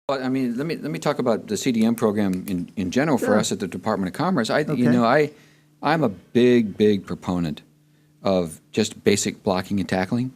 Well, I mean, let me talk about the CDM program in general for Sure. us at the Department of Commerce. Okay. I'm a big proponent of just basic blocking and tackling.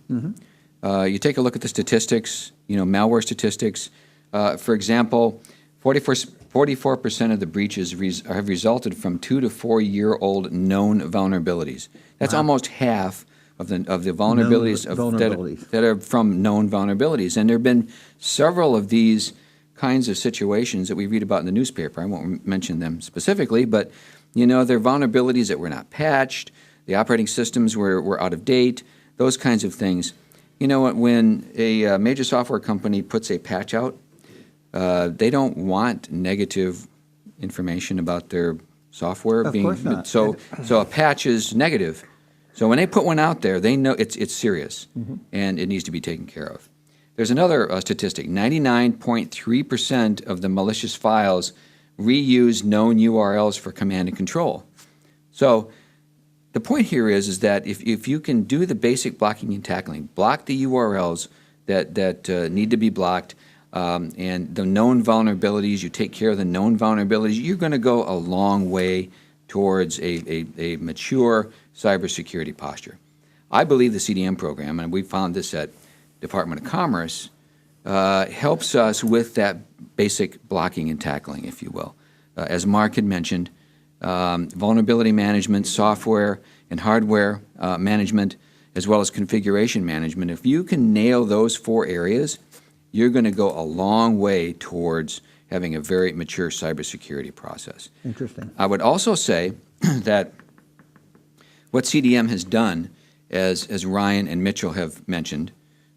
You take a look at the statistics, malware statistics. For example, 44% of the breaches have resulted from 2 to 4 year old known vulnerabilities. That's almost half of the vulnerabilities, that are from known vulnerabilities. And there have been several of these kinds of situations that we read about in the newspaper. I won't mention them specifically, but they're vulnerabilities that were not patched, the operating systems were out of date, those kinds of things. When a major software company puts a patch out, they don't want negative information about their software Of course not. so a patch is negative. So when they put one out there, they know it's serious and it needs to be taken care of. There's another statistic: 99.3% of the malicious files reuse known URLs for command and control. So the point here is that if you can do the basic blocking and tackling, block the URLs that need to be blocked, and the known vulnerabilities, you take care of the known vulnerabilities, you're going to go a long way towards a mature cybersecurity posture. I believe the CDM program, and we found this at Department of Commerce, helps us with that basic blocking and tackling, if you will. As Mark had mentioned, vulnerability management, software and hardware management, as well as configuration management. If you can nail those 4 areas, you're going to go a long way towards having a very mature cybersecurity process. Interesting. I would also say that what CDM has done, as Ryan and Mitchell have mentioned,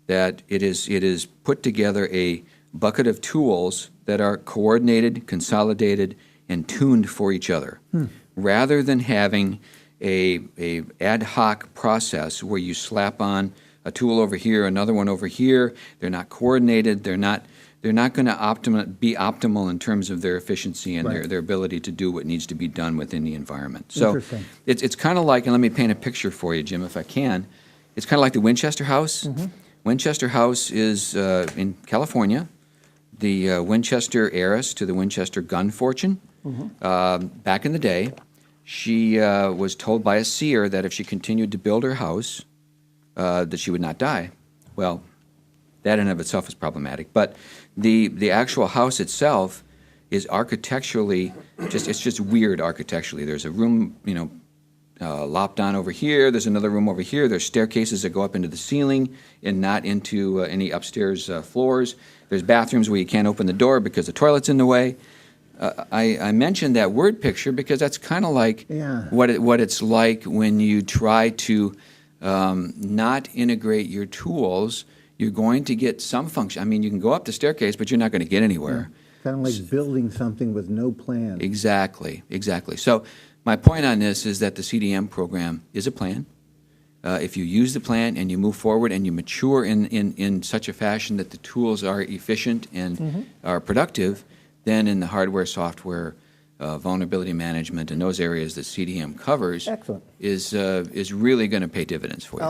that it is put together a bucket of tools that are coordinated, consolidated, and tuned for each other, rather than having a ad hoc process where you slap on a tool over here, another one over here. They're not coordinated. They're not going to be optimal in terms of their efficiency and their ability to do what needs to be done within the environment. So it's kind of like, and let me paint a picture for you, Jim, if I can. It's kind of like the Winchester House. Winchester House is in California, the Winchester heiress to the Winchester gun fortune. Back in the day, she was told by a seer that if she continued to build her house, that she would not die. Well, that in of itself is problematic. But the actual house itself is architecturally it's just weird architecturally. There's a room, lopped on over here. There's another room over here. There's staircases that go up into the ceiling and not into any upstairs floors. There's bathrooms where you can't open the door because the toilet's in the way. I mentioned that word picture because that's kind of like what it's like when you try to not integrate your tools. You're going to get some function. I mean, you can go up the staircase, but you're not going to get anywhere. Kind of like building something with no plan. Exactly. So my point on this is that the CDM program is a plan. If you use the plan and you move forward and you mature in such a fashion that the tools are efficient and are productive, then in the hardware, software, vulnerability management, and those areas that CDM covers is really going to pay dividends for you.